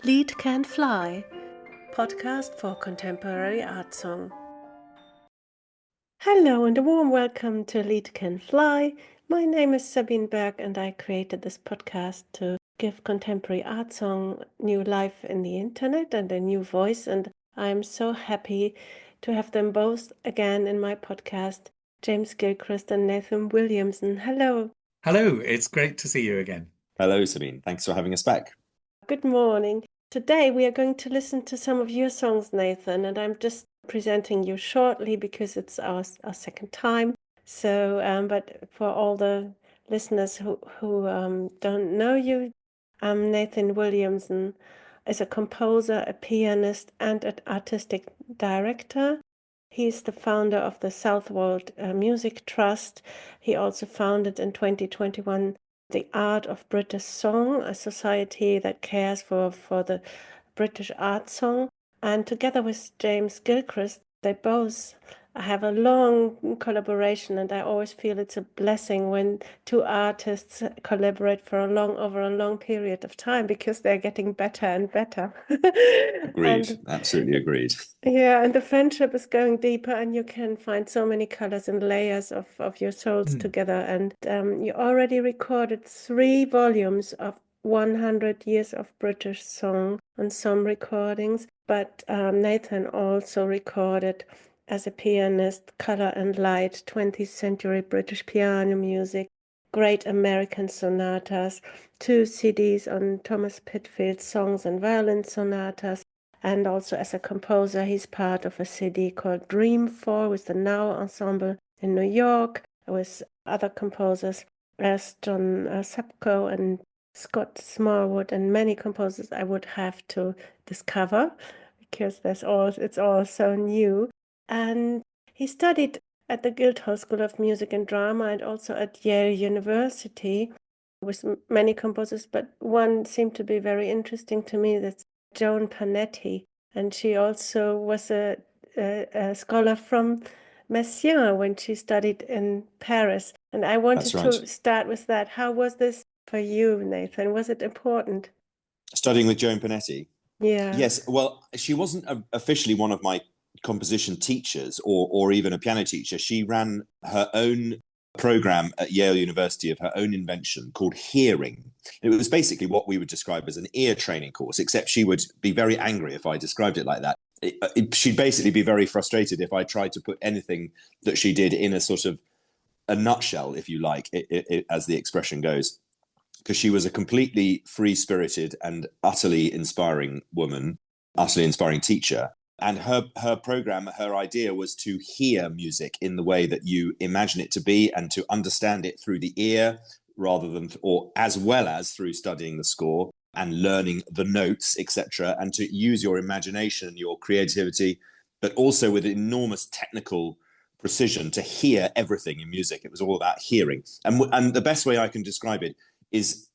Lead Can Fly, podcast for contemporary art song. Hello and a warm welcome to Lead Can Fly. My name is Sabine Berg and I created this podcast to give contemporary art song new life in the internet and a new voice, and I'm so happy to have them both again in my podcast, James Gilchrist and Nathan Williamson. Hello. Hello, it's great to see you again. Hello, Sabine. Thanks for having us back. Good morning. Today we are going to listen to some of your songs, Nathan, and I'm just presenting you shortly because it's our second time. So, but for all the listeners who don't know you, Nathan Williamson is a composer, a pianist, and an artistic director. He's the founder of the Southwold Music Trust. He also founded in 2021 the Art of British Song, a society that cares for the British art song. And together with James Gilchrist, they both have a long collaboration, and I always feel it's a blessing when two artists collaborate for over a long period of time, because they're getting better and better. Agreed. Absolutely agreed. Yeah, and the friendship is going deeper, and you can find so many colors and layers of your souls together. And you already recorded 3 volumes of 100 years of British song on some recordings, but Nathan also recorded as a pianist Color and Light, 20th century British piano music, great American sonatas, 2 CDs on Thomas Pitfield's songs and violin sonatas. And also as a composer, he's part of a CD called Dream 4 with the Now Ensemble in New York, with other composers as John Sapko and Scott Smallwood, and many composers I would have to discover because it's all so new. And he studied at the Guildhall School of Music and Drama and also at Yale University with many composers, but one seemed to be very interesting to me. That's Joan Panetti, and she also was a scholar from Messiaen when she studied in Paris. And I wanted to start with that. How was this for you, Nathan? Was it important? Studying with Joan Panetti? Yeah. Yes. Well, she wasn't officially one of my composition teachers or even a piano teacher. She ran her own program at Yale University of her own invention called Hearing. It was basically what we would describe as an ear training course, except she would be very angry if I described it like that. She'd basically be very frustrated if I tried to put anything that she did in a sort of a nutshell, if you like, as the expression goes, because she was a completely free-spirited and utterly inspiring woman, utterly inspiring teacher. And her program, her idea was to hear music in the way that you imagine it to be and to understand it through the ear rather than, or as well as through studying the score and learning the notes, etc., and to use your imagination, your creativity, but also with enormous technical precision to hear everything in music. It was all about hearing. And the best way I can describe it is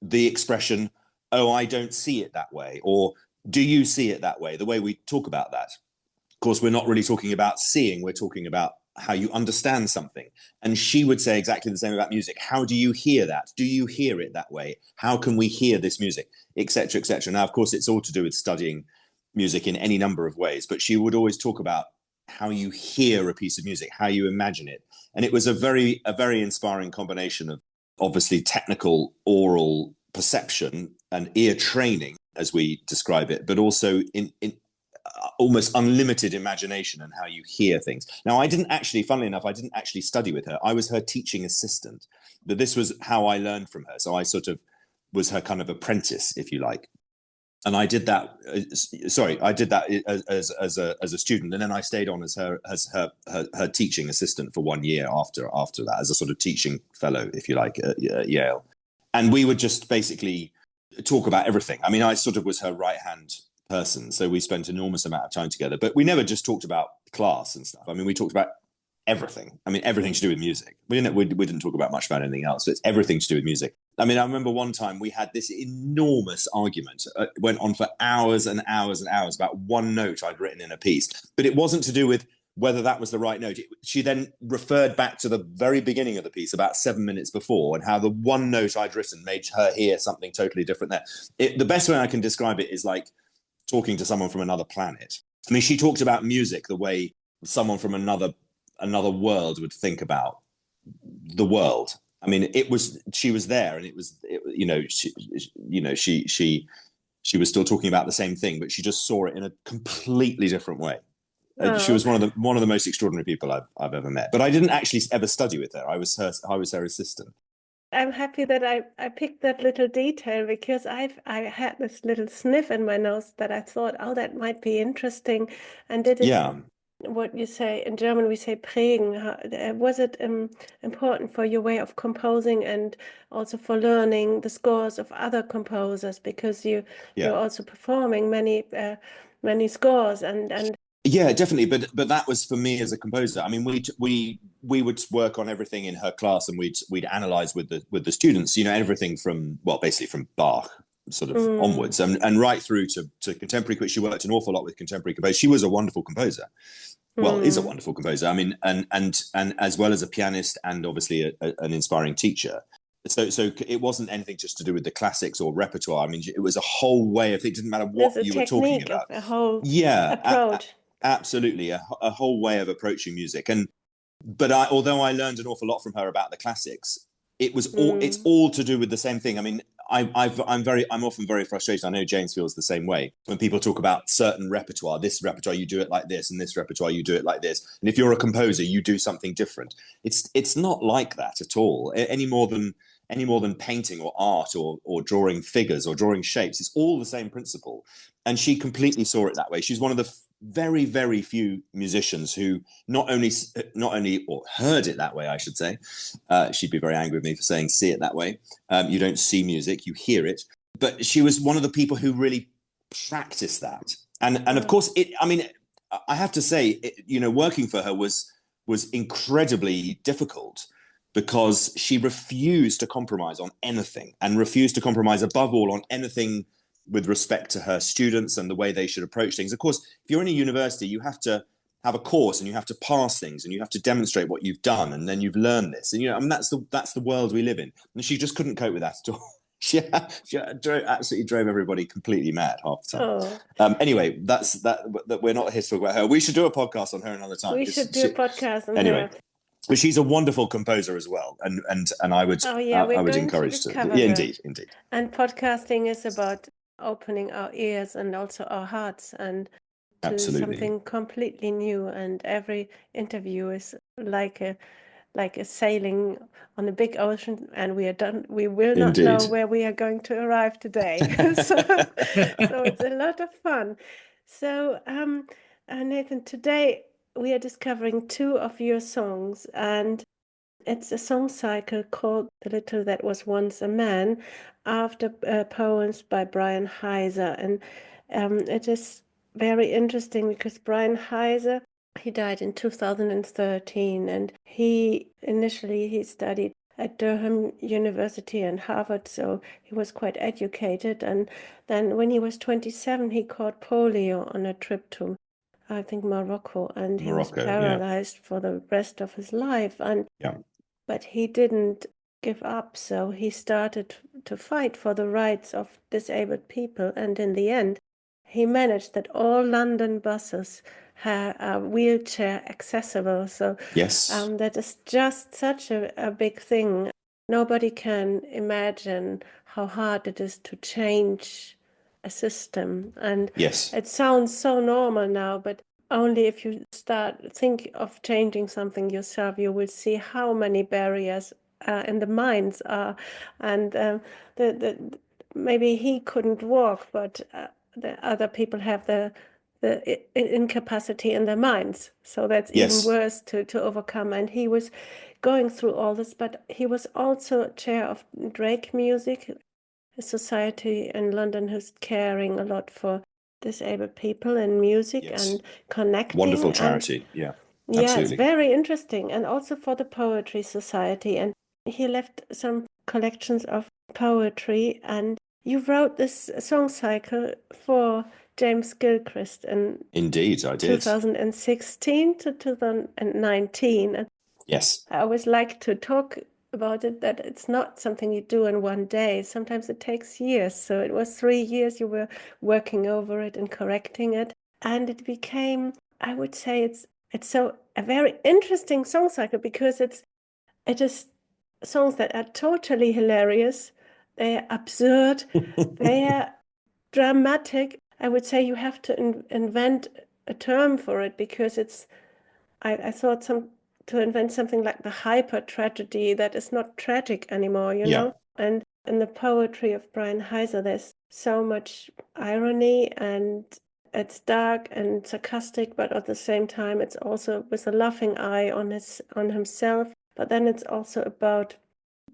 the expression, "Oh, I don't see it that way," or "Do you see it that way?" The way we talk about that. Of course, we're not really talking about seeing, we're talking about how you understand something. And she would say exactly the same about music. How do you hear that? Do you hear it that way? How can we hear this music? Etc., etc. Now, of course, it's all to do with studying music in any number of ways, but she would always talk about how you hear a piece of music, how you imagine it. And it was a very inspiring combination of obviously technical oral perception and ear training, as we describe it, but also in almost unlimited imagination and how you hear things. Now, funnily enough, I didn't actually study with her. I was her teaching assistant, but this was how I learned from her. So I sort of was her kind of apprentice, if you like. And I did that. I did that as a student, and then I stayed on as her teaching assistant for 1 year after that, as a sort of teaching fellow, if you like, at Yale. And we would just basically talk about everything. I mean, I sort of was her right-hand person, so we spent an enormous amount of time together. But we never just talked about class and stuff. I mean, we talked about everything. I mean, everything to do with music. We didn't talk about much about anything else. It's everything to do with music. I mean, I remember one time we had this enormous argument. It went on for hours and hours and hours about one note I'd written in a piece. But it wasn't to do with whether that was the right note. She then referred back to the very beginning of the piece about 7 minutes before, and how the one note I'd written made her hear something totally different there. The best way I can describe it is like talking to someone from another planet. I mean, she talked about music the way someone from another world would think about the world. I mean, she was there, and she was still talking about the same thing, but she just saw it in a completely different way. She was one of the most extraordinary people I've ever met. But I didn't actually ever study with her. I was her assistant. I'm happy that I picked that little detail, because I had this little sniff in my nose that I thought, oh, that might be interesting. And did it, what you say in German, we say prägen. Was it important for your way of composing, and also for learning the scores of other composers, because you're also performing many scores and Yeah, definitely. But that was for me as a composer. I mean, we would work on everything in her class, and we'd analyze with the students, everything from, well, basically from Bach sort of onwards, and right through to contemporary. She worked an awful lot with contemporary composers. She was a wonderful composer. Well, is a wonderful composer. I mean, and as well as a pianist, and obviously an inspiring teacher. So it wasn't anything just to do with the classics or repertoire. I mean, it was a whole way of, it didn't matter what you were talking about. A whole approach. Absolutely, a whole way of approaching music. But although I learned an awful lot from her about the classics, it's all to do with the same thing. I mean, I'm often very frustrated. I know James feels the same way when people talk about certain repertoire. This repertoire you do it like this, and this repertoire you do it like this. And if you're a composer, you do something different. It's not like that at all. Any more than painting or art or drawing figures or drawing shapes. It's all the same principle. And she completely saw it that way. She's one of the very, very few musicians who not only or heard it that way, I should say. She'd be very angry with me for saying see it that way. You don't see music, you hear it. But she was one of the people who really practiced that. And of course, I have to say, working for her was incredibly difficult, because she refused to compromise on anything, and refused to compromise above all on anything with respect to her students and the way they should approach things. Of course, if you're in a university, you have to have a course, and you have to pass things, and you have to demonstrate what you've done, and then you've learned this. And that's the world we live in. And she just couldn't cope with that at all. She absolutely drove everybody completely mad half the time. Anyway, that we're not here to talk about her. We should do a podcast on her another time. We should do a podcast on her. But she's a wonderful composer as well, and I would encourage to. Yeah, indeed. And podcasting is about opening our ears and also our hearts, and to something completely new. And every interview is like a sailing on a big ocean, and we will not know where we are going to arrive today. so it's a lot of fun. So Nathan, today we are discovering two of your songs, and it's a song cycle called The Little That Was Once a Man, after poems by Bryan Heiser. And it is very interesting, because Bryan Heiser, he died in 2013, and he studied at Durham University and Harvard, so he was quite educated. And then when he was 27, he caught polio on a trip to, I think, Morocco, and he was paralyzed for the rest of his life. But he didn't give up, so he started to fight for the rights of disabled people, and in the end, he managed that all London buses are wheelchair accessible. So that is just such a big thing. Nobody can imagine how hard it is to change a system. And it sounds so normal now, but only if you think of changing something yourself, you will see how many barriers in the minds are. And maybe he couldn't walk, but the other people have the incapacity in their minds. So that's even worse to overcome. And he was going through all this, but he was also chair of Drake Music, a society in London who's caring a lot for disabled people in music and connecting. Wonderful charity, Yeah, it's very interesting. And also for the Poetry Society. And he left some collections of poetry, and you wrote this song cycle for James Gilchrist in Indeed, I did. 2016 to 2019. And Yes. I always like to talk about it, that it's not something you do in one day. Sometimes it takes years. So it was 3 years you were working over it and correcting it. And it became, I would say, it's so a very interesting song cycle, because it is songs that are totally hilarious. They are absurd. They are dramatic. I would say you have to invent a term for it, because I thought to invent something like the hyper tragedy that is not tragic anymore, you Yeah. know? And in the poetry of Bryan Heiser, there's so much irony, and it's dark and sarcastic, but at the same time, it's also with a laughing eye on himself. But then it's also about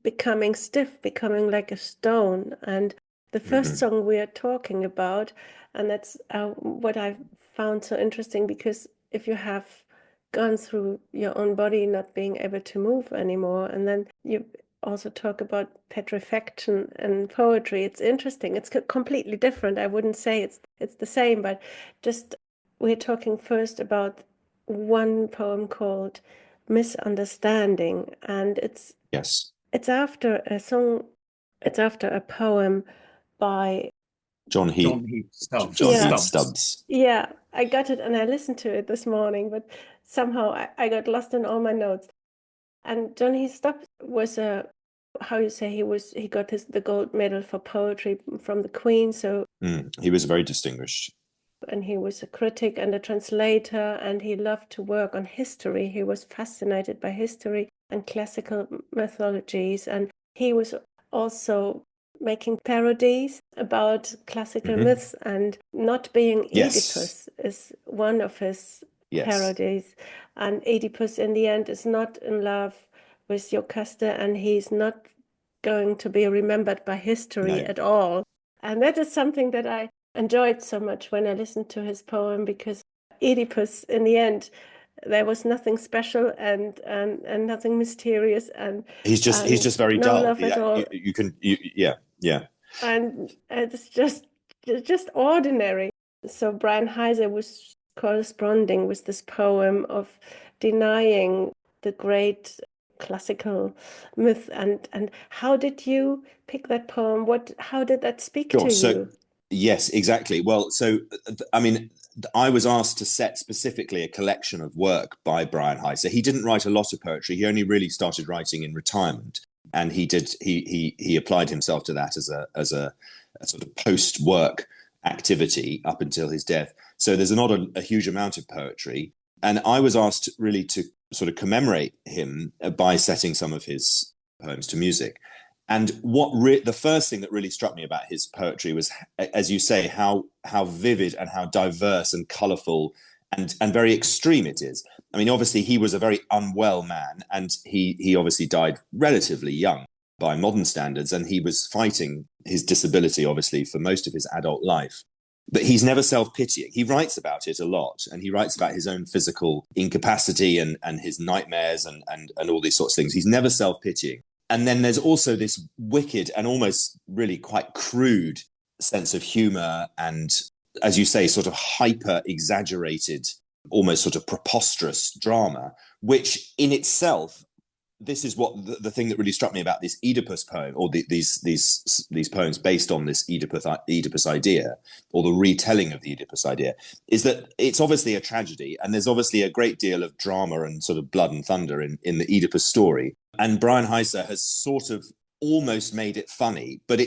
becoming stiff, becoming like a stone. And the first song we are talking about, and that's what I found so interesting, because if you have gone through your own body not being able to move anymore, and then you also talk about petrifaction and poetry, it's interesting. It's completely different. I wouldn't say it's the same, but just we're talking first about one poem called Misunderstanding, and Yes. it's after a song, it's after a poem by John Heath Stubbs. Stubbs. Yeah, I got it and I listened to it this morning, but somehow I got lost in all my notes. And John Heath Stubbs was how you say, he got the gold medal for poetry from the Queen. So He was very distinguished. and he was a critic and a translator, and he loved to work on history. He was fascinated by history and classical mythologies, and he was also making parodies about classical myths, and Not Being Oedipus is one of his parodies. And Oedipus in the end is not in love with Jocasta, and he's not going to be remembered by history at all. And that is something that I enjoyed so much when I listened to his poem, because Oedipus, in the end, there was nothing special and nothing mysterious, and he's just very no dull. love at all. Yeah. And it's just ordinary. So Bryan Heiser was corresponding with this poem of denying the great classical myth. And how did you pick that poem? How did that speak to you? Yes, exactly. Well, so I mean, I was asked to set specifically a collection of work by Bryan Heiser. He didn't write a lot of poetry. He only really started writing in retirement, and he applied himself to that as a sort of post-work activity up until his death. So there's not a huge amount of poetry, and I was asked really to sort of commemorate him by setting some of his poems to music. And the first thing that really struck me about his poetry was, as you say, how vivid and how diverse and colourful and very extreme it is. I mean, obviously, he was a very unwell man, and he obviously died relatively young by modern standards, and he was fighting his disability, obviously, for most of his adult life. But he's never self-pitying. He writes about it a lot, and he writes about his own physical incapacity and his nightmares and all these sorts of things. He's never self-pitying. And then there's also this wicked and almost really quite crude sense of humor and, as you say, sort of hyper exaggerated, almost sort of preposterous drama, which in itself, this is what the thing that really struck me about this Oedipus poem, or these poems based on this Oedipus idea, or the retelling of the Oedipus idea, is that it's obviously a tragedy, and there's obviously a great deal of drama and sort of blood and thunder in the Oedipus story. And Bryan Heiser has sort of almost made it funny, but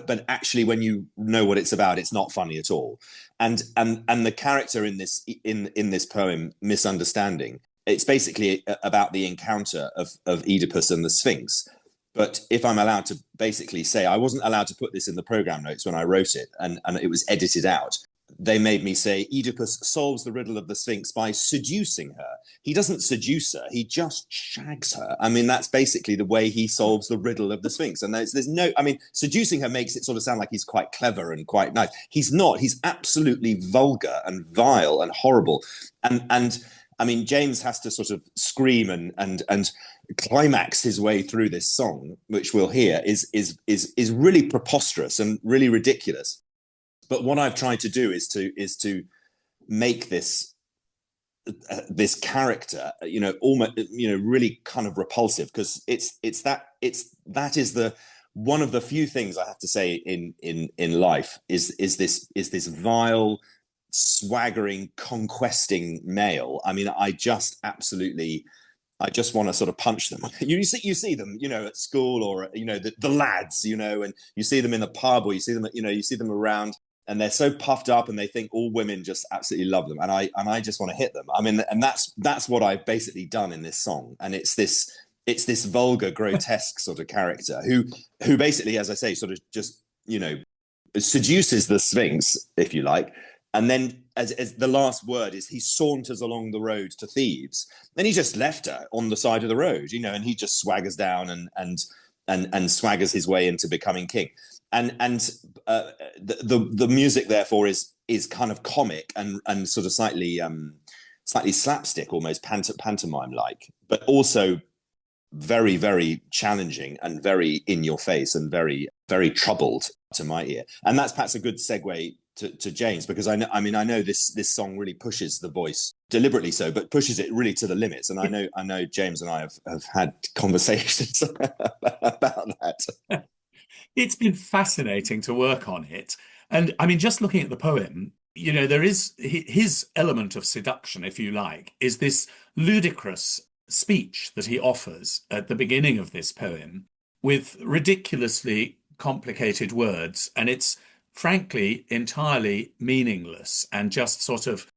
but actually, when you know what it's about, it's not funny at all. And the character in this poem, Misunderstanding, it's basically about the encounter of Oedipus and the Sphinx. But if I'm allowed to basically say, I wasn't allowed to put this in the program notes when I wrote it, and it was edited out. They made me say Oedipus solves the riddle of the Sphinx by seducing her. He doesn't seduce her, he just shags her. I mean, that's basically the way he solves the riddle of the Sphinx. And there's no, I mean, seducing her makes it sort of sound like he's quite clever and quite nice. He's not. He's absolutely vulgar and vile and horrible. And I mean, James has to sort of scream and climax his way through this song, which we'll hear, is really preposterous and really ridiculous. But what I've tried to do is to make this character, almost, really kind of repulsive, because that is the one of the few things I have to say in life is this vile, swaggering, conquesting male. I mean, I just want to sort of punch them. You see them, at school, or the lads, and you see them in the pub, or you see them around, and they're so puffed up, and they think all women just absolutely love them, and I just want to hit them. I mean, and that's what I've basically done in this song, and it's this vulgar, grotesque sort of character who basically, as I say, sort of just seduces the Sphinx, if you like. And then as the last word is, he saunters along the road to Thebes. Then he just left her on the side of the road, and he just swaggers down and swaggers his way into becoming king. And the music, therefore, is kind of comic and sort of slightly slapstick, almost pantomime like, but also very, very challenging and very in your face and very, very troubled to my ear. And that's perhaps a good segue to James, because I know this song really pushes the voice, deliberately so, but pushes it really to the limits. And I know James and I have had conversations about that. It's been fascinating to work on it. And I mean, just looking at the poem, there is his element of seduction, if you like, is this ludicrous speech that he offers at the beginning of this poem with ridiculously complicated words. And it's frankly entirely meaningless and just sort of,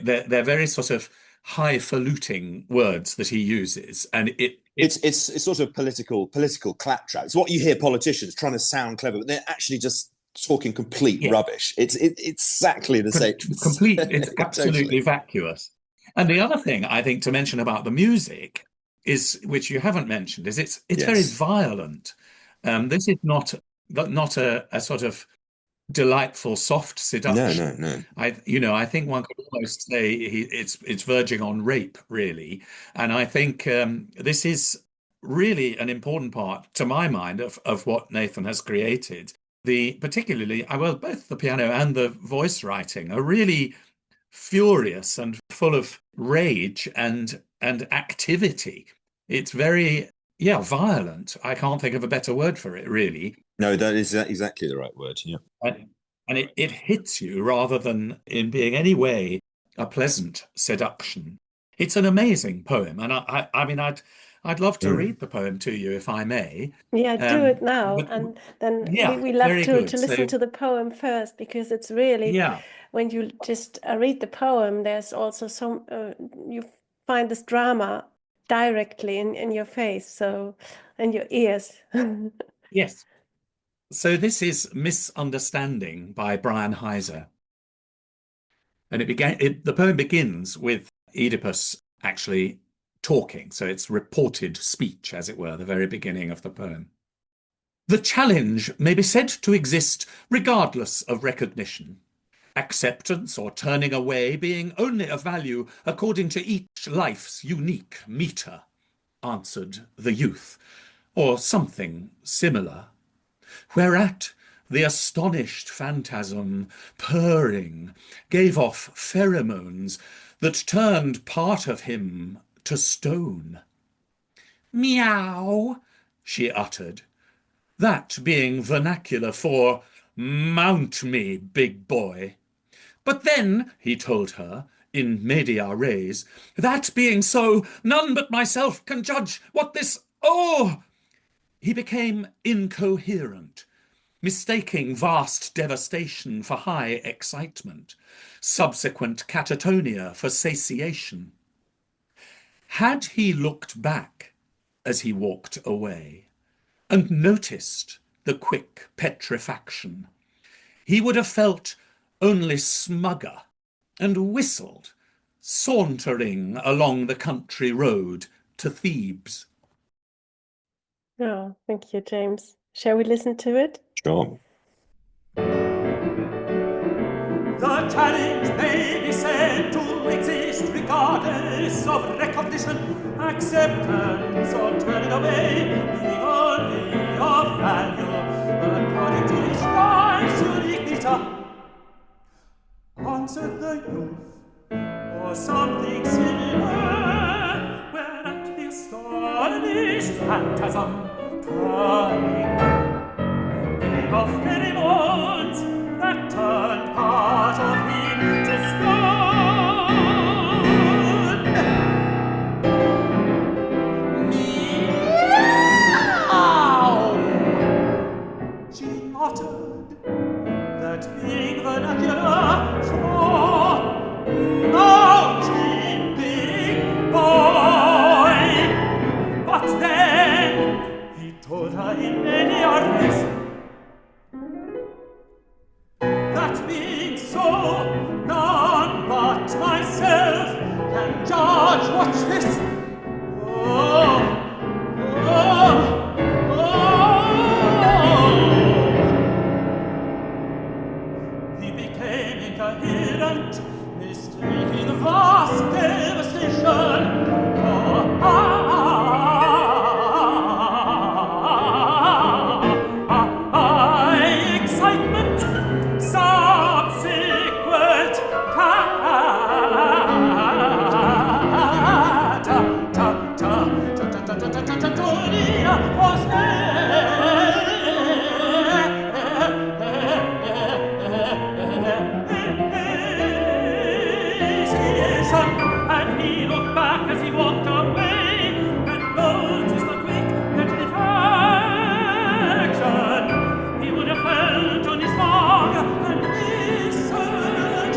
they're very sort of highfalutin words that he uses. And it's sort of political claptrap. It's what you hear politicians trying to sound clever, but they're actually just talking complete rubbish. It's exactly the same. Complete. It's absolutely Totally vacuous. And the other thing I think to mention about the music is, which you haven't mentioned, is it's Yes. very violent. This is not a sort of delightful, soft seduction. No. I think one could almost say it's verging on rape, really. And I think this is really an important part, to my mind, of what Nathan has created. Particularly, both the piano and the voice writing are really furious and full of rage and activity. It's very, violent. I can't think of a better word for it, really. No, that is exactly the right word. Yeah. And it hits you rather than in being any way a pleasant seduction. It's an amazing poem. And I mean, I'd love to read the poem to you, if I may. Yeah, do it now. And then we love to listen to the poem first, because it's really, when you just read the poem, there's also you find this drama directly in your face, so, in your ears. Yes. So this is Misunderstanding by Bryan Heiser. And the poem begins with Oedipus actually talking. So it's reported speech, as it were, the very beginning of the poem. The challenge may be said to exist regardless of recognition, acceptance or turning away being only of value according to each life's unique meter, answered the youth, or something similar. Whereat the astonished phantasm, purring, gave off pheromones that turned part of him to stone. Meow, she uttered, that being vernacular for mount me, big boy. But then, he told her, in media res, that being so, none but myself can judge what this, He became incoherent, mistaking vast devastation for high excitement, subsequent catatonia for satiation. Had he looked back as he walked away and noticed the quick petrifaction, he would have felt only smugger and whistled, sauntering along the country road to Thebes. Oh, thank you, James. Shall we listen to it? Sure. The challenge may be said to exist regardless of recognition, acceptance or turning away, being only of value according to each life's unique meter, answered the youth, or something similar, whereat the astonished phantasm, turning, gave off pheromones that turned part of him to stone. Meow! She uttered that being vernacular for mountain big boy. But then he told her in many a reason that being so, none but myself can judge what's this. Oh, oh, oh. He became incoherent, mistaking vast devastation for high excitement, subsequent catatonia was and he looked back as he walked away and noticed the quick petrifaction he would have felt on his log and listened,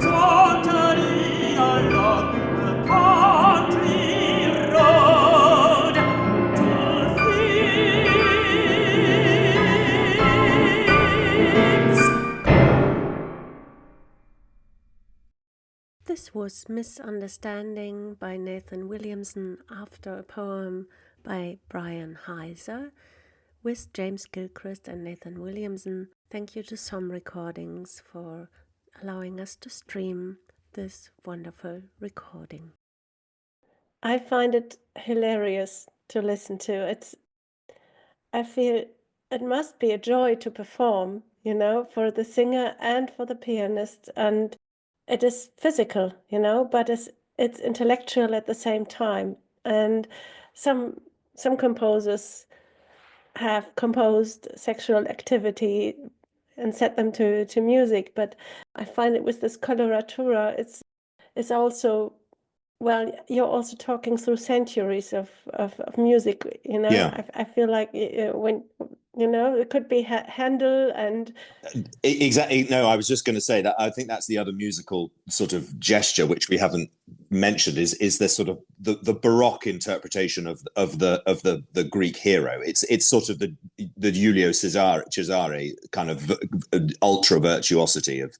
sauntering along the country road to things. This was Misunderstanding by Nathan Williamson after a poem by Bryan Heiser with James Gilchrist and Nathan Williamson. Thank you to Some Recordings for allowing us to stream this wonderful recording. I find it hilarious to listen to. I feel it must be a joy to perform, for the singer and for the pianist, and it is physical, but it's intellectual at the same time. And some composers have composed sexual activity and set them to music, but I find it with this coloratura, it's also, well, you're also talking through centuries of music, Yeah. I feel like when it could be Handel and Exactly. No, I was just going to say that I think that's the other musical sort of gesture which we haven't mentioned is this sort of the Baroque interpretation of the Greek hero. It's sort of the Giulio Cesare kind of ultra virtuosity of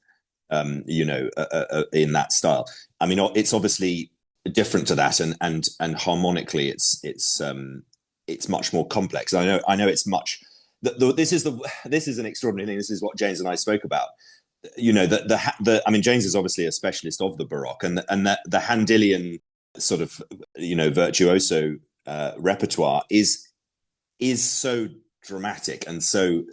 in that style. I mean, it's obviously different to that, and harmonically, it's much more complex. I know it's much. This is an extraordinary thing. This is what James and I spoke about. I mean, James is obviously a specialist of the Baroque, and the Handelian sort of virtuoso repertoire is so dramatic and so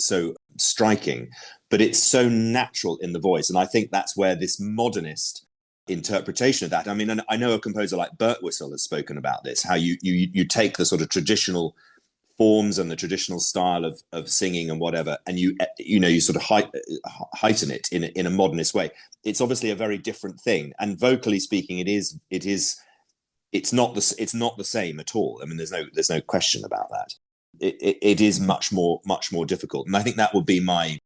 striking, but it's so natural in the voice, and I think that's where this modernist interpretation of that. I mean, and I know a composer like Birtwistle has spoken about this. How you take the sort of traditional forms and the traditional style of singing and whatever, and you sort of heighten it in a modernist way. It's obviously a very different thing, and vocally speaking, it's not the same at all. I mean, there's no question about that. It is much more difficult, and I think that would be my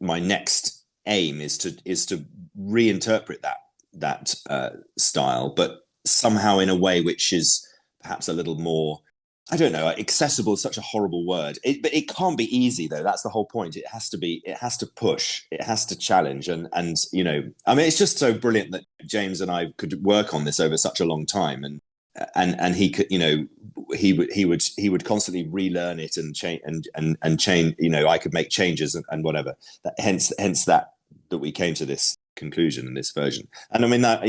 next aim is to reinterpret that style, but somehow in a way which is perhaps a little more, I don't know, accessible is such a horrible word. But it can't be easy, though. That's the whole point. It has to push, it has to challenge. And I mean, it's just so brilliant that James and I could work on this over such a long time. And he could, he would constantly relearn it and change and change, I could make changes and whatever. Hence that we came to this conclusion in this version. And I mean that,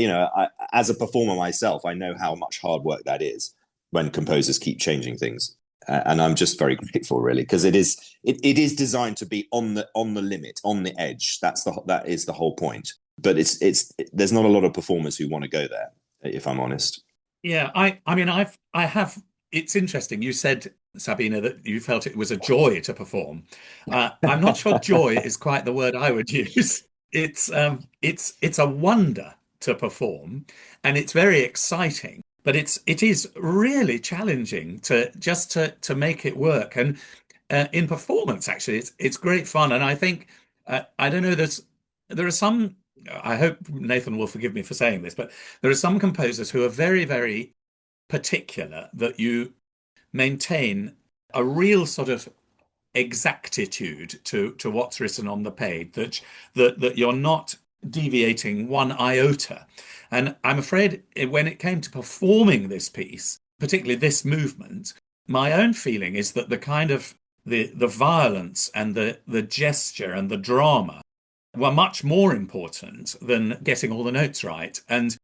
as a performer myself, I know how much hard work that is when composers keep changing things. and I'm just very grateful, really, because it is designed to be on the limit, on the edge. That is the whole point. But there's not a lot of performers who want to go there, if I'm honest. Yeah, I mean, I have. It's interesting. You said, Sabina, that you felt it was a joy to perform. I'm not sure joy is quite the word I would use. It's a wonder to perform, and it's very exciting. But it is really challenging to make it work. And in performance, actually, it's great fun. And I think I don't know. There are some. I hope Nathan will forgive me for saying this, but there are some composers who are very, very particular that you maintain a real sort of exactitude to what's written on the page, that you're not deviating one iota. And I'm afraid when it came to performing this piece, particularly this movement, my own feeling is that the kind of the violence and the gesture and the drama were much more important than getting all the notes right. And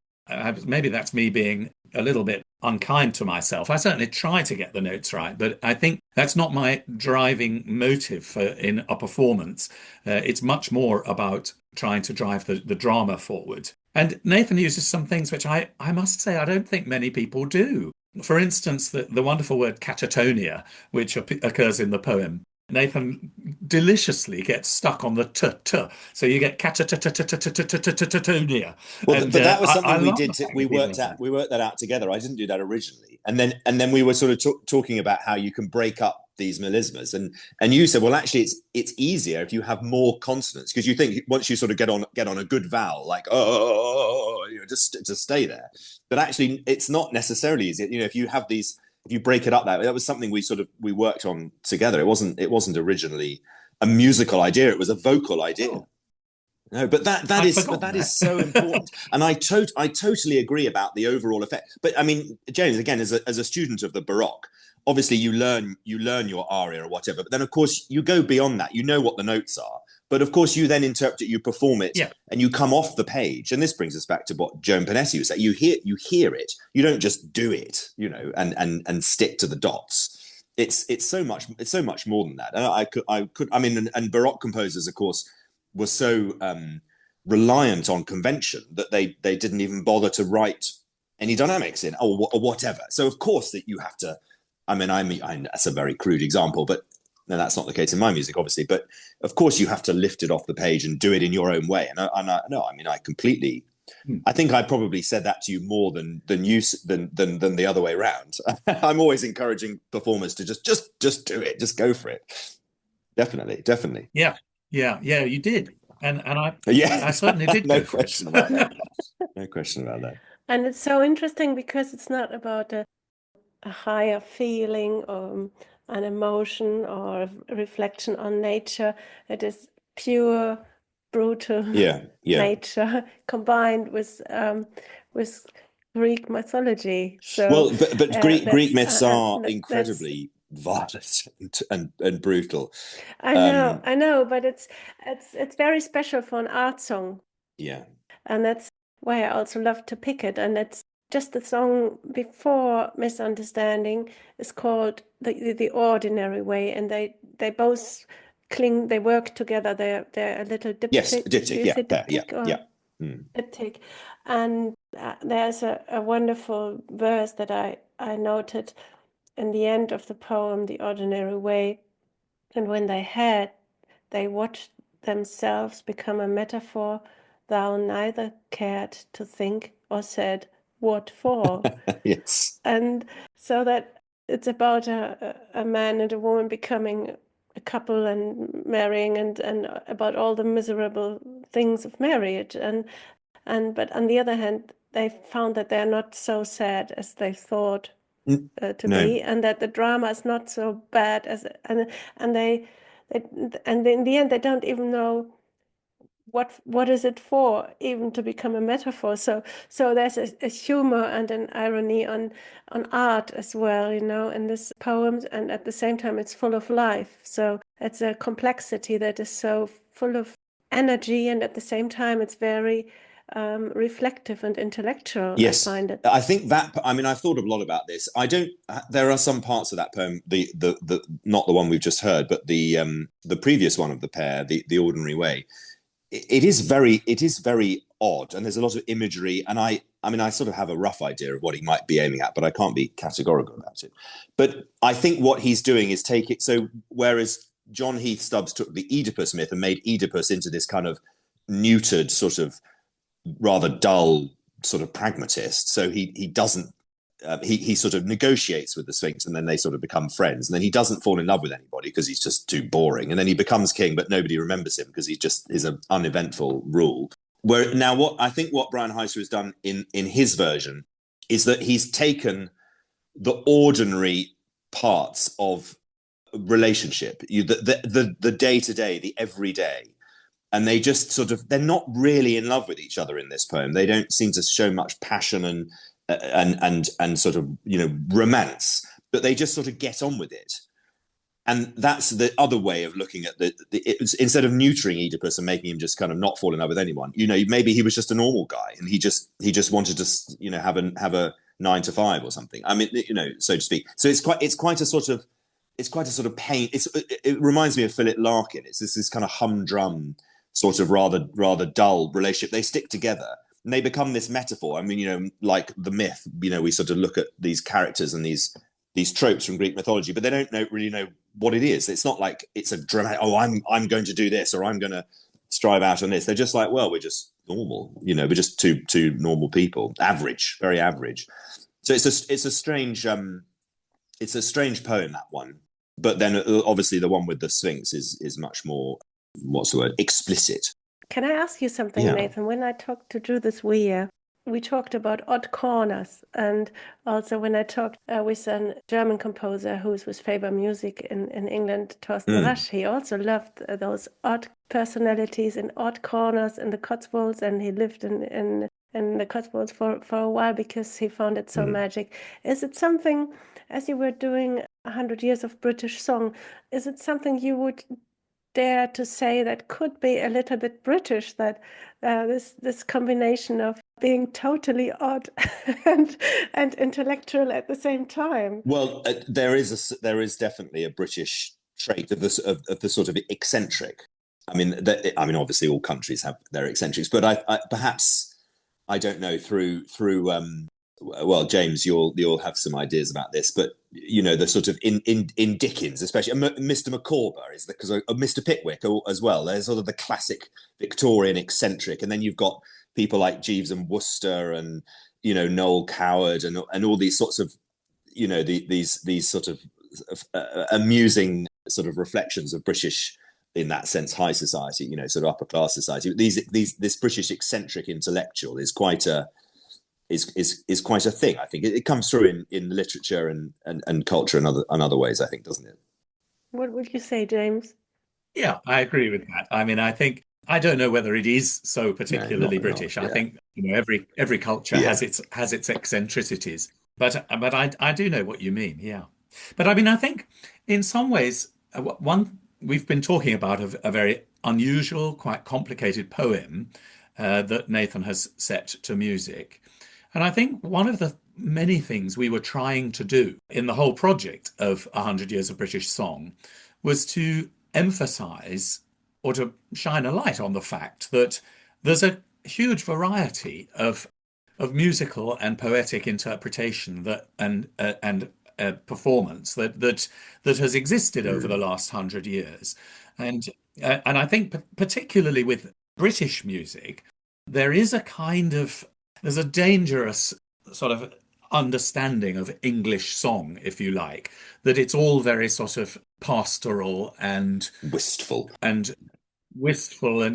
maybe that's me being a little bit unkind to myself. I certainly try to get the notes right, but I think that's not my driving motive in a performance. It's much more about trying to drive the drama forward. And Nathan uses some things which I must say I don't think many people do. For instance, the wonderful word catatonia, which occurs in the poem. Nathan deliciously gets stuck on the t. So you get catatonia. Well, but that was something we did. We worked that out together. I didn't do that originally, and then we were sort of talking about how you can break up these melismas, and you said, well, actually, it's easier if you have more consonants, because you think once you sort of get on a good vowel, like just to stay there. But actually, it's not necessarily easy. If you have these. If you break it up that was something we worked on together. It wasn't originally a musical idea. It was a vocal idea. Oh. No, but that is so important. And I totally agree about the overall effect. But I mean, James, again, as a student of the Baroque, obviously you learn your aria or whatever. But then of course you go beyond that. You know what the notes are. But of course, you then interpret it, you perform it, and you come off the page. And this brings us back to what Joan Panetti was saying. You hear it. You don't just do it, and stick to the dots. It's so much more than that. And and Baroque composers, of course, were so reliant on convention that they didn't even bother to write any dynamics in or whatever. So of course that you have to. I mean, that's a very crude example, but. No, that's not the case in my music, obviously. But of course, you have to lift it off the page and do it in your own way. And I completely. I think I probably said that to you more than the other way around. I'm always encouraging performers to just do it, just go for it. Definitely. Yeah, you did, and I certainly did. No question about that. No question about that. And it's so interesting because it's not about a higher feeling or an emotion or a reflection on nature. It is pure, brutal nature combined with Greek mythology. So, but Greek myths are incredibly violent and brutal. I know, but it's very special for an art song. Yeah, and that's why I also love to pick it. And it's just the song before Misunderstanding is called the Ordinary Way, and they both they work together. They're a little diptych. Yes, diptych. Diptych, and there's a wonderful verse that I noted in the end of the poem, The Ordinary Way, and when they watched themselves become a metaphor, thou neither cared to think or said, what for? Yes. And so that it's about a man and a woman becoming a couple and marrying and about all the miserable things of marriage. But on the other hand, they found that they're not so sad as they thought to be, and that the drama is not so bad as and in the end they don't even know what is it for, even to become a metaphor. So there's a humor and an irony on art as well, in this poem, and at the same time it's full of life. So it's a complexity that is so full of energy, and at the same time it's very reflective and intellectual. Yes, I find it. I think that. I mean, I've thought a lot about this. I don't. There are some parts of that poem, the not the one we've just heard, but the previous one of the pair, the ordinary way. It is very odd, and there's a lot of imagery. And I mean, I sort of have a rough idea of what he might be aiming at, but I can't be categorical about it. But I think what he's doing is take it. So whereas John Heath Stubbs took the Oedipus myth and made Oedipus into this kind of neutered, sort of rather dull sort of pragmatist. So he doesn't. He sort of negotiates with the Sphinx, and then they sort of become friends. And then he doesn't fall in love with anybody because he's just too boring. And then he becomes king, but nobody remembers him because he just is an uneventful rule. Where now, what Bryan Heiser has done in his version is that he's taken the ordinary parts of relationship, the day to day, the everyday, and they just sort of, they're not really in love with each other in this poem. They don't seem to show much passion and sort of, you know, romance, but they just sort of get on with it. And that's the other way of looking at instead of neutering Oedipus and making him just kind of not fall in love with anyone, you know, maybe he was just a normal guy and he just wanted to, you know, have a 9 to 5 or something. I mean, you know, so to speak. So it's quite a sort of pain. It reminds me of Philip Larkin. It's this kind of humdrum sort of rather dull relationship. They stick together and they become this metaphor. I mean, you know, like the myth, you know, we sort of look at these characters and these tropes from Greek mythology, but they don't really know what it is. It's not like it's a dramatic, oh, I'm going to do this or I'm going to strive out on this. They're just like, well, we're just normal, you know, we're just two normal people, average, very average. So it's a strange poem, that one. But then obviously the one with the Sphinx is much more, what's the word, explicit. Can I ask you something, Yeah. Nathan? When I talked to Judith Weir, we talked about odd corners. And also when I talked with a German composer who was Faber Music in England, Thorsten Rasch, he also loved those odd personalities and odd corners in the Cotswolds. And he lived in the Cotswolds for a while because he found it so magic. Is it something, as you were doing 100 Years of British Song, is it something you would dare to say that could be a little bit British, that this combination of being totally odd and intellectual at the same time? Well, there is definitely a British trait of the sort of eccentric. I mean, obviously all countries have their eccentrics, but I perhaps, I don't know, through well, James, you'll have some ideas about this, but you know, the sort of in Dickens, especially Mr. Micawber is because Mr. Pickwick as well. There's sort of the classic Victorian eccentric, and then you've got people like Jeeves and Wooster, and you know, Noel Coward, and all these sorts of, you know, these sort of amusing sort of reflections of British, in that sense, high society, you know, sort of upper class society. This British eccentric intellectual is quite a thing. I think it comes through in literature and culture and other ways, I think, doesn't it? What would you say, James? Yeah, I agree with that. I mean, I don't know whether it is so particularly British. I think, you know, every culture has its eccentricities, but I do know what you mean. Yeah, but I mean, I think in some ways, we've been talking about a very unusual, quite complicated poem that Nathan has set to music. And I think one of the many things we were trying to do in the whole project of 100 Years of British Song was to emphasize or to shine a light on the fact that there's a huge variety of musical and poetic interpretation and performance that has existed over the last 100 years. And I think particularly with British music, there's a dangerous sort of understanding of English song, if you like, that it's all very sort of pastoral and wistful and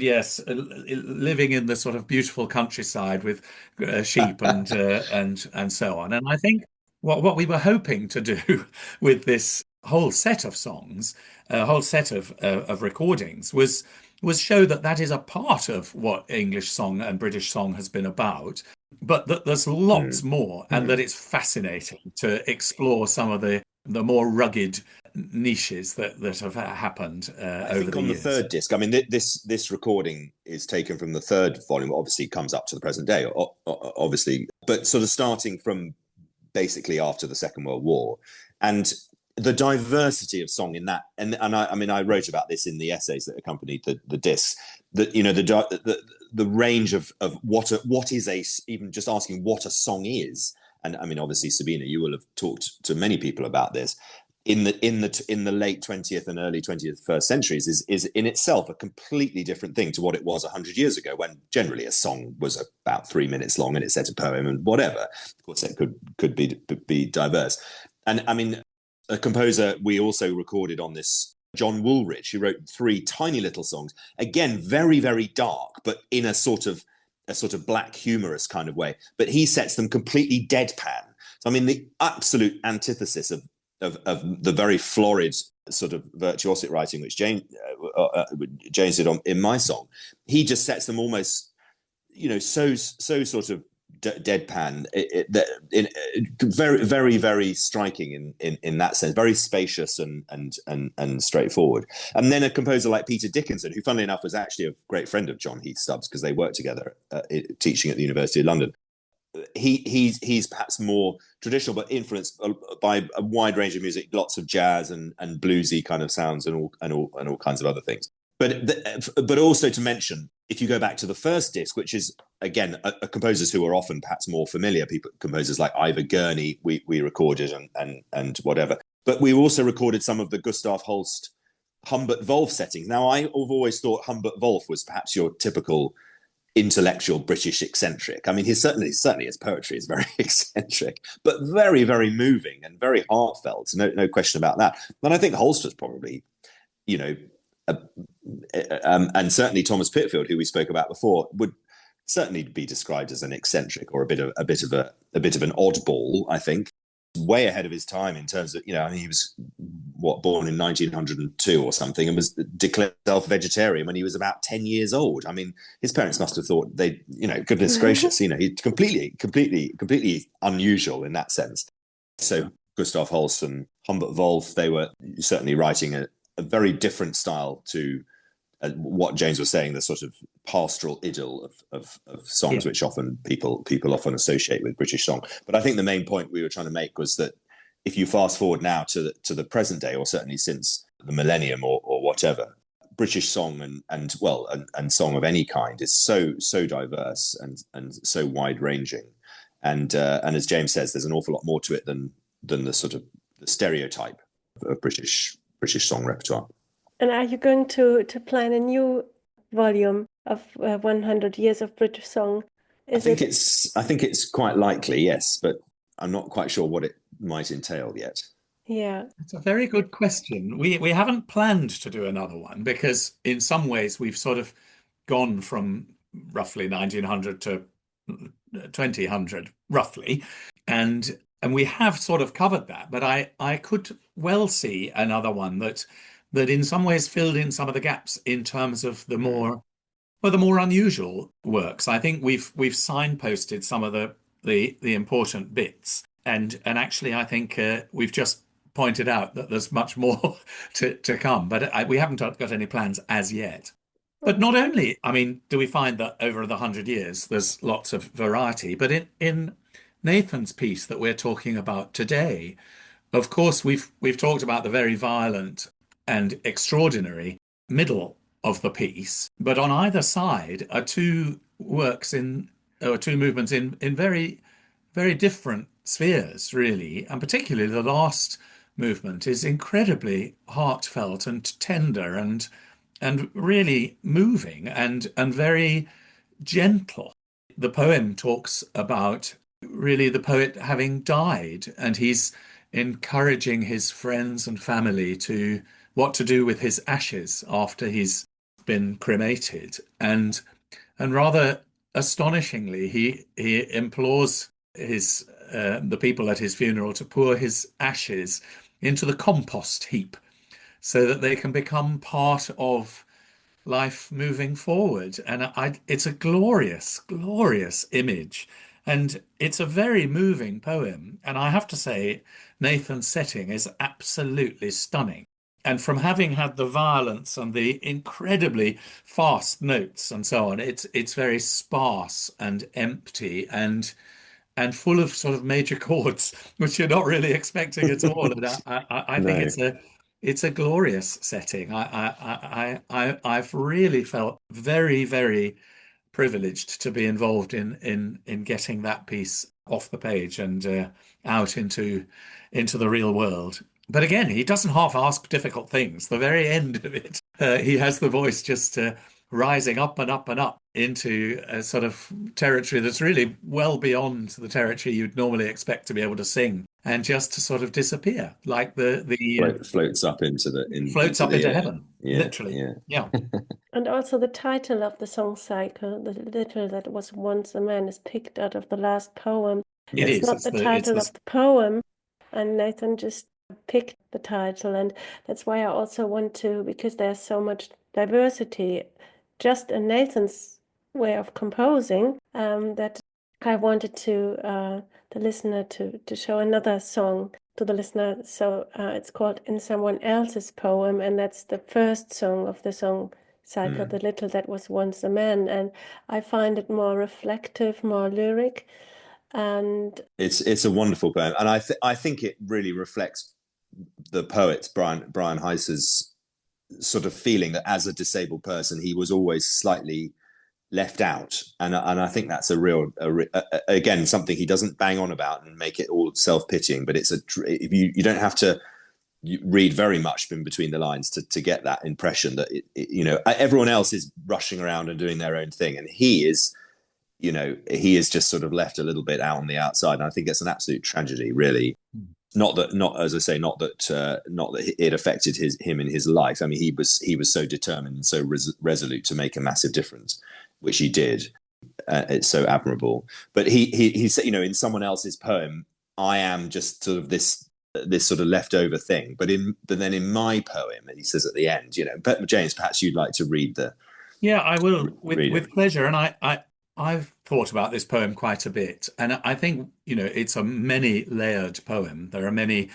yes, living in the sort of beautiful countryside with sheep and so on. And I think what we were hoping to do with this whole set of songs, a whole set of recordings, was show that is a part of what English song and British song has been about, but that there's lots more, and that it's fascinating to explore some of the the more rugged niches that have happened I over think the on the years. third disc, I mean, this recording is taken from the third volume, obviously comes up to the present day, obviously, but sort of starting from basically after the Second World War. And the diversity of song in that, and I mean, I wrote about this in the essays that accompanied the discs, that, you know, the range of what is even just asking what a song is. And I mean, obviously, Sabina, you will have talked to many people about this. In the late 20th and early 21st centuries is in itself a completely different thing to what it was 100 years ago, when generally a song was about 3 minutes long and it said a poem and whatever. Of course, it could be diverse. And I mean, a composer we also recorded on this, John Woolridge, who wrote 3 tiny little songs, again very, very dark, but in a sort of black humorous kind of way. But he sets them completely deadpan. So I mean, the absolute antithesis of the very florid sort of virtuosic writing which James did in my song, he just sets them almost, you know, so sort of deadpan, very, very, very striking in that sense, very spacious and straightforward. And then a composer like Peter Dickinson, who, funnily enough, was actually a great friend of John Heath Stubbs because they worked together teaching at the University of London. He's perhaps more traditional, but influenced by a wide range of music, lots of jazz and bluesy kind of sounds and all kinds of other things. But also to mention, if you go back to the first disc, which is again composers who are often perhaps more familiar, composers like Ivor Gurney, we recorded and whatever. But we also recorded some of the Gustav Holst Humbert Wolf settings. Now, I've always thought Humbert Wolf was perhaps your typical intellectual British eccentric. I mean, certainly his poetry is very eccentric, but very, very moving and very heartfelt. No question about that. And I think Holst was probably, you know, and certainly Thomas Pitfield, who we spoke about before, would certainly be described as an eccentric or a bit of an oddball. I think way ahead of his time in terms of, you know, I mean, he was born in 1902 or something, and was declared self-vegetarian when he was about 10 years old. I mean, his parents must have thought you know, goodness gracious, you know, he's completely unusual in that sense. So Gustav Holst and Humbert Wolf, they were certainly writing a very different style to what James was saying, the sort of pastoral idyll of songs, which often people often associate with British song. But I think the main point we were trying to make was that if you fast forward now to the present day, or certainly since the millennium or whatever, British song and song of any kind is so diverse and so wide ranging, and as James says, there's an awful lot more to it than the sort of the stereotype of British song repertoire. And are you going to plan a new volume of 100 years of British song? I think it's quite likely, yes, but I'm not quite sure what it might entail yet. Yeah, it's a very good question. We haven't planned to do another one because in some ways we've sort of gone from roughly 1900 to 2000 roughly, and we have sort of covered that. But I could well see another one that in some ways filled in some of the gaps in terms of the more unusual works. I think we've signposted some of the important bits, and actually I think we've just pointed out that there's much more to come, but we haven't got any plans as yet. But not only, I mean, do we find that over the 100 years there's lots of variety, but in Nathan's piece that we're talking about today, of course we've talked about the very violent and extraordinary middle of the piece, but on either side are two movements in very, very different spheres, really, and particularly the last movement is incredibly heartfelt and tender and really moving and very gentle. The poem talks about really the poet having died, and he's encouraging his friends and family to what to do with his ashes after he's been cremated, and rather astonishingly he implores the people at his funeral to pour his ashes into the compost heap so that they can become part of life moving forward. And it's a glorious image, And it's a very moving poem. And I have to say, Nathan's setting is absolutely stunning. And from having had the violence and the incredibly fast notes and so on, it's very sparse and empty and full of sort of major chords, which you're not really expecting at all. And I think No. it's a glorious setting. I've really felt very, very privileged to be involved in getting that piece off the page and out into the real world. But again, he doesn't half ask difficult things. The very end of it, he has the voice just rising up and up and up into a sort of territory that's really well beyond the territory you'd normally expect to be able to sing, and just to sort of disappear, like Floats up floats into up the into air. heaven, Yeah, literally. yeah. Yeah. And also the title of the song cycle, the little that was once a man, is picked out of the last poem. It It's is. not the title of the poem, and Nathan just picked the title, and that's why I also want to, because there's so much diversity just in Nathan's way of composing, that I wanted to the listener to show another song to the listener. So it's called In Someone Else's Poem, and that's the first song of the song cycle, The Little That Was Once a Man, and I find it more reflective, more lyric, and It's a wonderful poem, and I think it really reflects the poet Bryan Heiser's sort of feeling that as a disabled person he was always slightly left out, and I think that's again something he doesn't bang on about and make it all self-pitying, but it's you don't have to read very much in between the lines to get that impression that everyone else is rushing around and doing their own thing, and he is just sort of left a little bit out on the outside, and I think it's an absolute tragedy, really. Not that it affected him in his life. I mean, he was so determined and so resolute to make a massive difference, which he did. It's so admirable. But he said, in someone else's poem, I am just sort of this sort of leftover thing. But then in my poem, and he says at the end, but James, perhaps you'd like to read the. Yeah, I will with pleasure. And I've thought about this poem quite a bit, and I think, it's a many-layered poem. There are many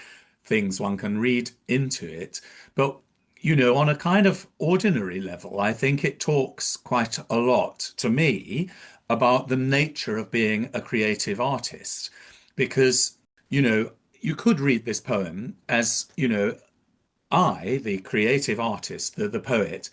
things one can read into it, but, on a kind of ordinary level, I think it talks quite a lot to me about the nature of being a creative artist, because, you could read this poem as, I, the creative artist, the poet,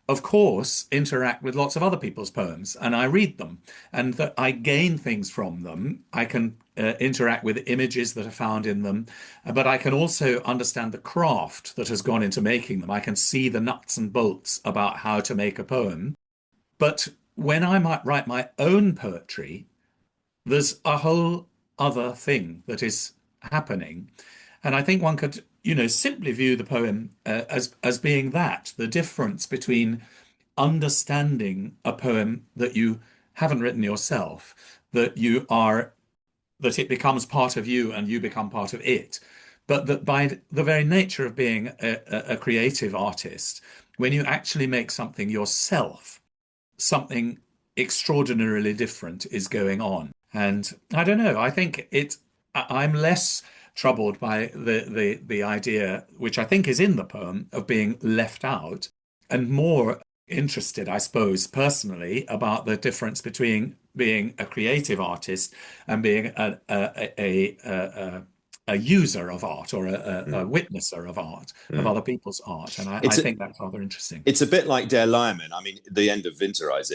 of course, interact with lots of other people's poems, and I read them, and that I gain things from them. I can interact with images that are found in them, but I can also understand the craft that has gone into making them. I can see the nuts and bolts about how to make a poem. But when I might write my own poetry, there's a whole other thing that is happening. And I think one could, simply view the poem as being that, the difference between understanding a poem that you haven't written yourself, that it becomes part of you and you become part of it. But that by the very nature of being a creative artist, when you actually make something yourself, something extraordinarily different is going on. And I don't know, I think I'm less troubled by the idea, which I think is in the poem, of being left out, and more interested, I suppose, personally, about the difference between being a creative artist and being a user of art, or a witnesser of art, of other people's art. And I think that's rather interesting. It's a bit like Der Lehrmann. I mean, the end of Winterreise,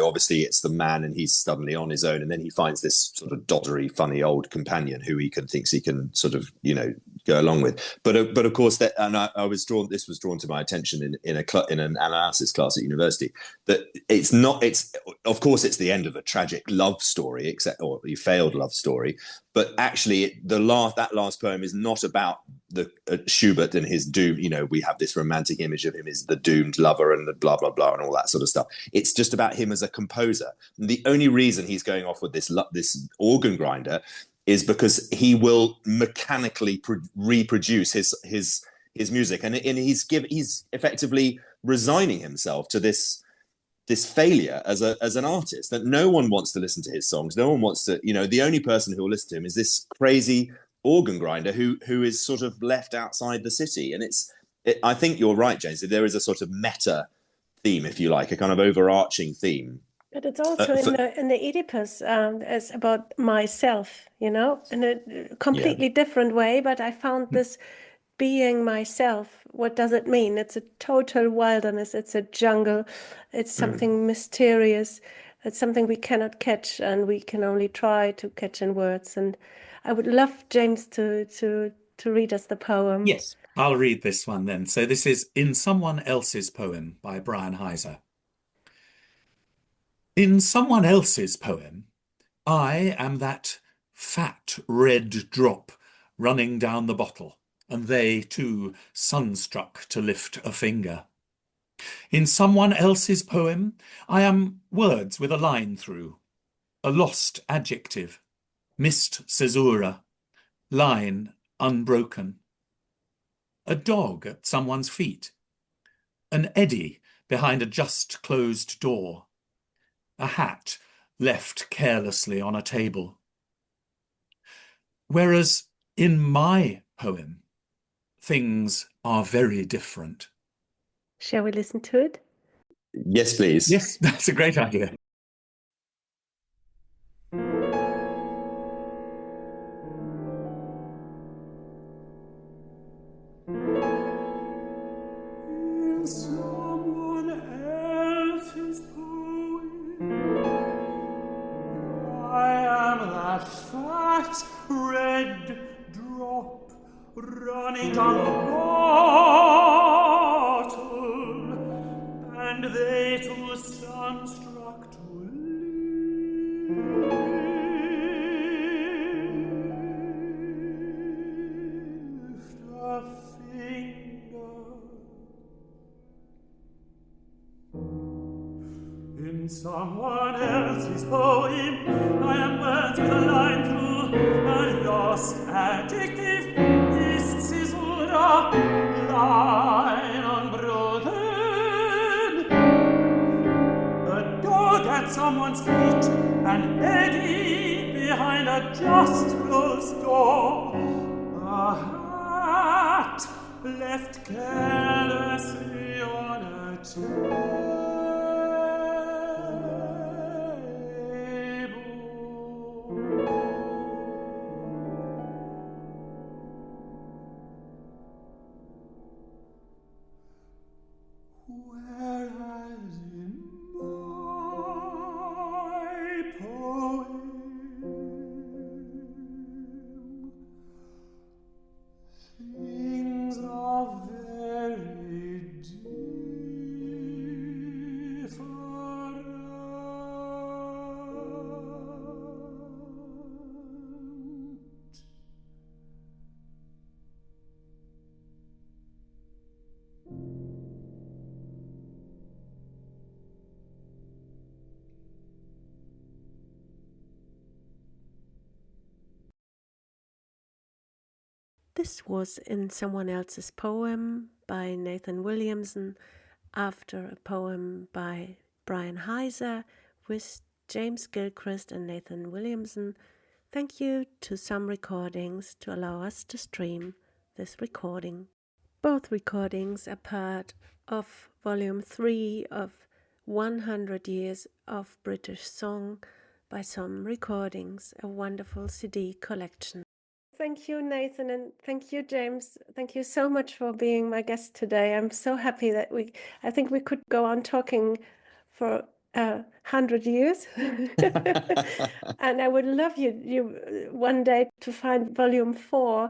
obviously it's the man and he's suddenly on his own, and then he finds this sort of doddery, funny old companion who thinks he can sort of, go along with. But of course, this was drawn to my attention in an analysis class at university, that it's of course it's the end of a tragic love story, or a failed love story. But actually, that last poem is not about the Schubert and his doom. We have this romantic image of him as the doomed lover and the blah blah blah and all that sort of stuff. It's just about him as a composer. And the only reason he's going off with this organ grinder is because he will mechanically reproduce his music, and he's effectively resigning himself to this this failure as an artist, that no one wants to listen to his songs. No one wants to, the only person who will listen to him is this crazy organ grinder who is sort of left outside the city. And I think you're right, James. There is a sort of meta theme, if you like, a kind of overarching theme. But it's also in the Oedipus, it's about myself, in a completely different way. But I found this being myself. What does it mean? It's a total wilderness. It's a jungle. It's something mysterious. It's something we cannot catch, and we can only try to catch in words. And I would love James to read us the poem. Yes, I'll read this one then. So this is In Someone Else's Poem by Bryan Heiser. In someone else's poem, I am that fat red drop running down the bottle, and they, too, sunstruck to lift a finger. In someone else's poem, I am words with a line through, a lost adjective, missed caesura, line unbroken. A dog at someone's feet, an eddy behind a just closed door, a hat left carelessly on a table. Whereas in my poem, things are very different. Shall we listen to it? Yes, please. Yes, that's a great idea. In someone else's poem, I am that fat red drop running down the bottle, and they too sunstruck to lift a finger. In someone else's poem, I am words with a line through, a lost adjective, this caesura, line unbroken. A dog at someone's feet, an eddy behind a just closed door, a hat left carelessly on a table. Whereas in my poem, things are very different. This was In Someone Else's Poem by Nathan Williamson, after a poem by Bryan Heiser with James Gilchrist and Nathan Williamson. Thank you to Some Recordings to allow us to stream this recording. Both recordings are part of Volume 3 of 100 Years of British Song by Some Recordings, a wonderful CD collection. Thank you, Nathan, and thank you, James. Thank you so much for being my guest today. I'm so happy that I think we could go on talking for 100 years. And I would love you one day to find Volume 4,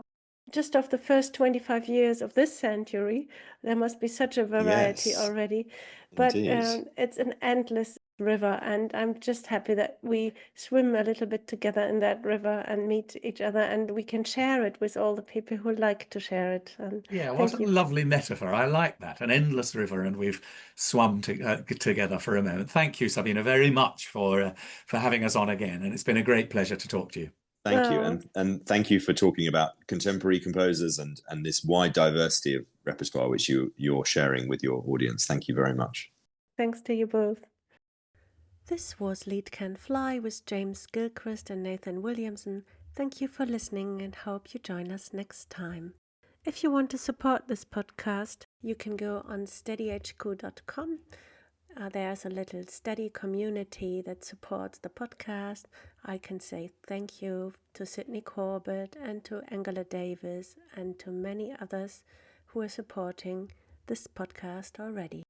just of the first 25 years of this century. There must be such a variety already. But it's an endless river, and I'm just happy that we swim a little bit together in that river and meet each other, and we can share it with all the people who like to share it. And yeah, what a lovely metaphor. I like that. An endless river, and we've swum together for a moment. Thank you, Sabina, very much for having us on again, and it's been a great pleasure to talk to you. Thank you, and thank you for talking about contemporary composers and this wide diversity of repertoire which you're sharing with your audience. Thank you very much. Thanks to you both. This was Lead Can Fly with James Gilchrist and Nathan Williamson. Thank you for listening and hope you join us next time. If you want to support this podcast, you can go on steadyhq.com. There's a little steady community that supports the podcast. I can say thank you to Sydney Corbett and to Angela Davis and to many others who are supporting this podcast already.